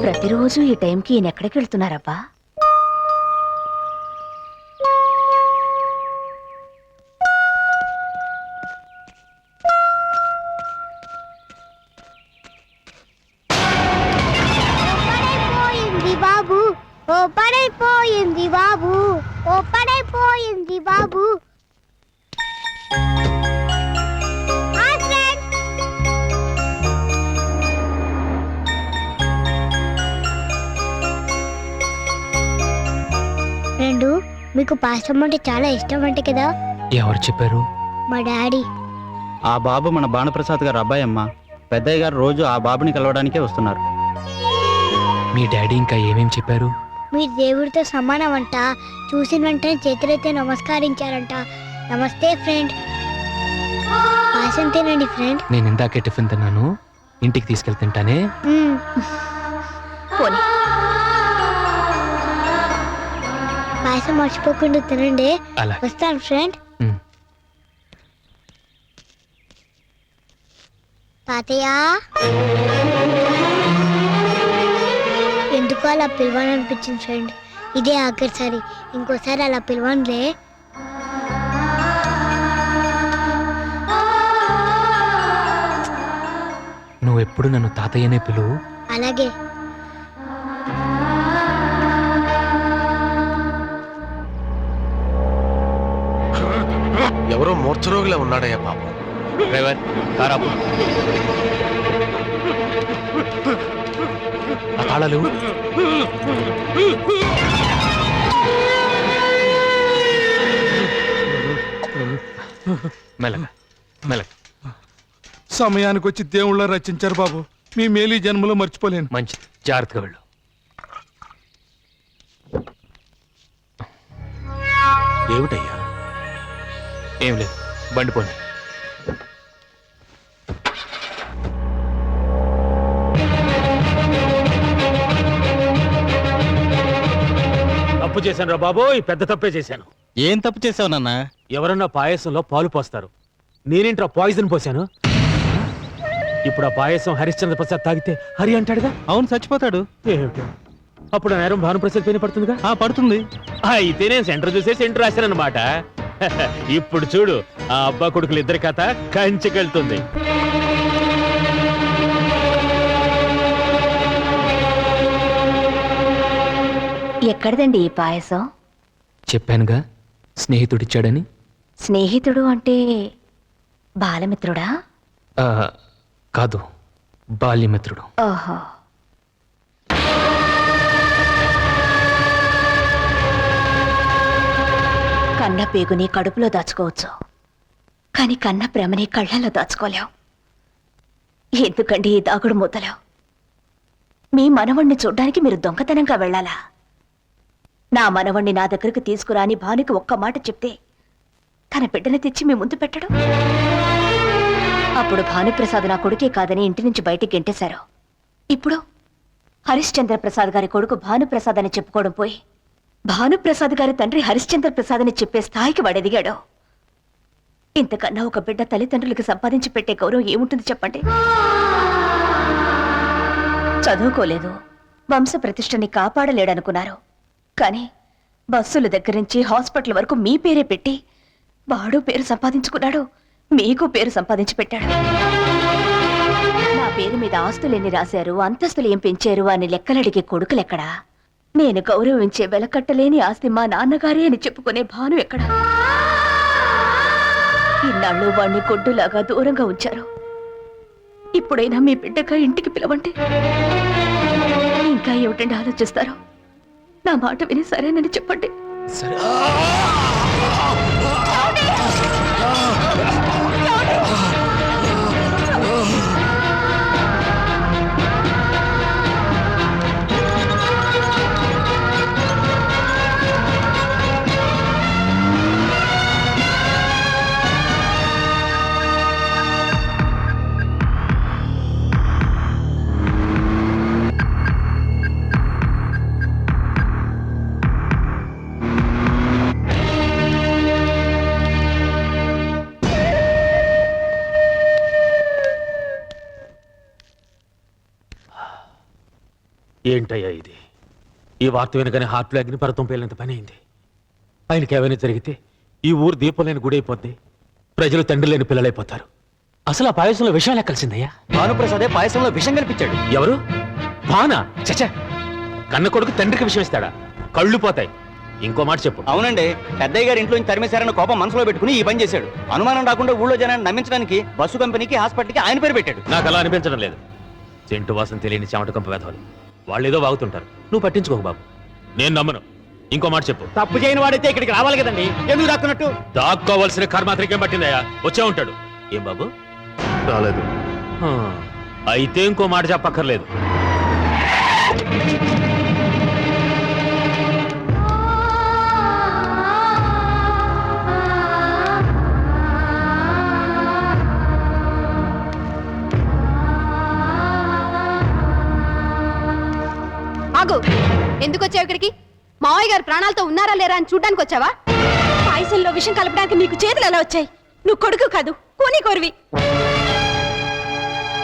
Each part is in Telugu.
ప్రతిరోజు ఈ టైంకి ఈయన ఎక్కడికి వెళ్తున్నారబ్బా? బాబు ఓ పడైపోయింది బాబు, ఓ పడైపోయింది బాబు. ఫ్రెండు, మీకు పాయసం అంటే చాలా ఇష్టం అంటే కదా? ఎవరు చెప్పారు? మా డాడీ. ఆ బాబు మన భానుప్రసాద్ గారు అబ్బాయి అమ్మా. పెద్దయ్య గారు రోజు ఆ బాబుని కలవడానికే వస్తున్నారు. మీ డాడీ ఇంకా ఏమేం చెప్పారు? మీరు దేవుడితో సమానం అంట, చూసిన వెంటనే చేతులైతే నమస్కరించారంట. నమస్తే ఫ్రెండ్. పాయసం తినండి ఫ్రెండ్. నేను ఇందాకే టిఫిన్ తిన్నాను, ఇంటికి తీసుకెళ్ళి తింటానే. పోనీ పాయసం మర్చిపోకుండా తినండి. అలా వస్తాను ఫ్రెండ్. తాతయ్య, ఎందుకు అలా పిలవాలనిపించింది ఫ్రెండ్? ఇదే ఆఖరిసారి, ఇంకోసారి అలా పిలవనులే. నువ్వెప్పుడు నన్ను తాతయ్యనే పిలువు. అలాగే. ఎవరో మూర్ఛరోగిలా ఉన్నాడయ్యా పాపం. డ్రైవర్, కారాపు. తాళాలు. మెల్లగా మెల్లగా. సమయానికి వచ్చి దేవుళ్ళ రచించారు బాబు. మీ మేలు జన్మలో మర్చిపోలేను. మంచిది, జాగ్రత్తగా వెళ్ళు. ఏమిటయ్యా? ఏం లేదు, బండి పోనీ. తప్పు చేశాను రా బాబు, ఈ పెద్ద తప్పే చేశాను. ఏం తప్పు చేసావు నాన్న? ఎవరన్నా పాయసంలో పాలు పోస్తారు, నేనేంట్రా పాయిజన్ పోశాను. ఇప్పుడు ఆ పాయసం హరిశ్చంద్ర ప్రసాద్ తాగితే హరి అంటాడుగా. అవును, చచ్చిపోతాడు. ఏమిటి? అప్పుడు ఆ నేరం భానుప్రసాద్ పైన పడుతుందిగా. పడుతుంది. అయితే నేను సెంటర్ చూసే సెంటర్ రాశానన్నమాట. ఇప్పుడు చూడు, ఆ అబ్బా కొడుకులు ఇద్దరి కథ కంచికెళ్తుంది. ఎక్కడదండి ఈ పాయసం? చెప్పానుగా, స్నేహితుడిచ్చాడని. స్నేహితుడు అంటే బాలమిత్రుడా? కాదు, బాల్యమిత్రుడు. ఓహో. కన్న పేగుని కడుపులో దాచుకోవచ్చు, కానీ కన్న ప్రేమని కళ్ళలో దాచుకోలేవు. ఎందుకండి ఈ దాగుడు మూతలు? మీ మనవణ్ణి చూడ్డానికి మీరు దొంగతనంగా వెళ్ళాలా? నా మనవణ్ణి నా దగ్గరకు తీసుకురాని భానుకి ఒక్క మాట చెప్తే తన బిడ్డని తెచ్చి మీ ముందు పెట్టడం. అప్పుడు భానుప్రసాద్ నా కొడుకే కాదని ఇంటి నుంచి బయటికి గెంటేశారు. ఇప్పుడు హరిశ్చంద్ర ప్రసాద్ గారి కొడుకు భానుప్రసాద్ అని చెప్పుకోవడం పోయి భానుప్రసాద్ గారి తండ్రి హరిశ్చంద్ర ప్రసాద్ అని చెప్పే స్థాయికి వాడెదిగాడు. ఇంతకన్నా ఒక బిడ్డ తల్లిదండ్రులకు సంపాదించి పెట్టే గౌరవం ఏముంటుంది చెప్పండి? చదువుకోలేదు, వంశ ప్రతిష్టని కాపాడలేడనుకున్నారు. కానీ బస్సుల దగ్గర నుంచి హాస్పిటల్ వరకు మీ పేరే పెట్టి వాడు పేరు సంపాదించుకున్నాడు, మీకు పేరు సంపాదించి పెట్టాడు. నా పేరు మీద ఆస్తులు ఎన్ని రాశారు, అంతస్తులు ఏం పెంచారు అని లెక్కలడిగే కొడుకులెక్కడా? నేను గౌరవించే వెలకట్టలేని ఆస్తి మా నాన్నగారే అని చెప్పుకునే భాను ఎక్కడా? ఇన్నాళ్ళు వాణ్ణి గొడ్డులాగా దూరంగా ఉంచారు. ఇప్పుడైనా మీ బిడ్డగా ఇంటికి పిలవండి. ఇంకా ఏమిటండి ఆలోచిస్తారు? నా మాట విని సరేనని చెప్పండి. సరే. ఏంటయ్యా ఇది? ఈ వార్త వినగానే హార్ట్లో అగ్నిపర్వతం పేలినంత పని అయింది. ఆయనకి ఏమైనా జరిగితే ఈ ఊరు దీపం లేని గుడి అయిపోద్ది, ప్రజలు తండ్రి లేని పిల్లలైపోతారు. అసలు ఆ పాయసంలో విషయం ఎలా కలిసిందయ్యా? భానుప్రసాదే పాయసంలో విషం కనిపించాడు. ఎవరు? భానా? చచ్చా, కన్న కొడుకు తండ్రికి విషయం ఇస్తాడా? కళ్ళు పోతాయి. ఇంకో మాట చెప్పు. అవునండి, పెద్దయ్య గారి ఇంట్లో నుంచి తరిమేశారన్న కోపం మనసులో పెట్టుకుని ఈ పని చేశాడు. అనుమానం రాకుండా ఊళ్ళో జనాన్ని నమ్మించడానికి బస్సు కంపెనీకి హాస్పిటల్కి ఆయన పేరు పెట్టాడు. నాకు అలా అనిపించడం లేదు. చెంటు వాసన తెలియని చెమట కంప వేధవాలు వాళ్ళు ఏదో వాగుతుంటారు, నువ్వు పట్టించుకోకు బాబు. నేను నమ్మను. ఇంకో మాట చెప్పు. తప్పు చేయని వాడైతే ఇక్కడికి రావాలి కదండి, ఎందుకు దాక్కున్నట్టు? దాక్కోవలసిన కర్మాత్రికేం పట్టిందయ్యా? వచ్చే ఉంటాడు. ఏం బాబు రాలేదు. హా, అయితే ఇంకో మాట చెప్పక్కర్లేదు. ఆగు, ఎందుకు వచ్చావు ఇక్కడికి? మావయ్య గారు ప్రాణాలతో ఉన్నారా లేరా అని చూడ్డానికి వచ్చావా? పాయసంలో విషం కలపడానికి నీకు చేతులు ఎలా వచ్చాయి? నువ్వు కొడుకు కాదు, కూని కోరివి.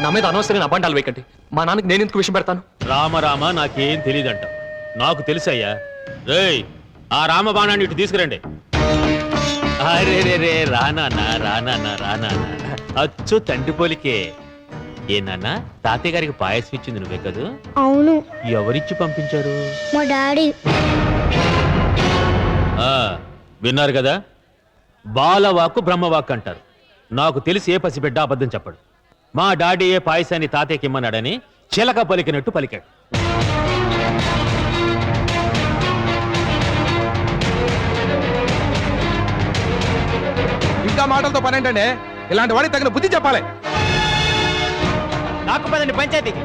నా మీద అనవసరమైన అబండాలు వేయకండి. మా నాన్నకి నేను ఎందుకు విషయం పెడతాను? రామ నాకేం తెలియదంట. నాకు తెలుసయ్యా. రేయ్, ఆ రామబాణాన్ని ఇటు తీసుకురండి. అరే రే రే, రానా రానా అచ్చు తండ్రి పోలికే. ఏ నాన్న, తాతయ్య గారికి పాయసం ఇచ్చింది నువ్వే కదూ? అవును, ఎవరిచ్చి పంపించారు? మా డాడీ. విన్నారు కదా, బాలవాక్కు బ్రహ్మవాక్ అంటారు. నాకు తెలిసి ఏ పసిబిడ్డ అబద్ధం చెప్పడు. మా డాడీ ఏ పాయసాన్ని తాతయ్యకి ఇమ్మన్నాడని చిలక పలికినట్టు పలికాడు. ఇంకా మాటలతో పని ఏంటంటే, ఇలాంటి వాడికి తగిన బుద్ధి చెప్పాలి. నాకు పదండి పంచాయతీకి.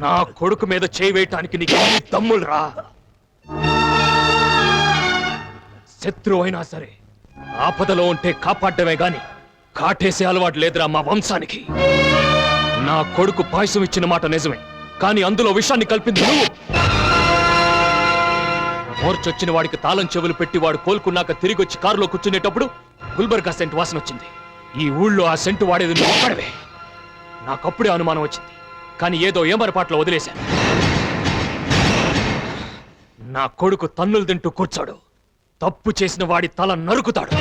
నా కొడుకు మీద చేయి వేయటానికి నీకు ఎన్ని దమ్ములు రా? శత్రువు అయినా సరే ఆపదలో ఉంటే కాపాడమే గాని కాటేసే అలవాటు లేదురా మా వంశానికి. నా కొడుకు పాయసం ఇచ్చిన మాట నిజమే, కానీ అందులో విషాన్ని కల్పింది నువ్వు. మోర్చొచ్చిన వాడికి తాళం చెవులు పెట్టి వాడు కోలుకున్నాక తిరిగి వచ్చి కారులో కూర్చునేటప్పుడు గుల్బర్గా సెంటు వాసన వచ్చింది. ఈ ఊళ్ళో ఆ సెంటు వాడేది నువ్వు ఒక్కడవే. నాకప్పుడే అనుమానం వచ్చింది, కానీ ఏదో ఏమరపాట్లో వదిలేశాను. నా కొడుకు తన్నులు తింటూ కూర్చోడు, తప్పు చేసిన వాడి తల నరుకుతాడు.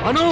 అను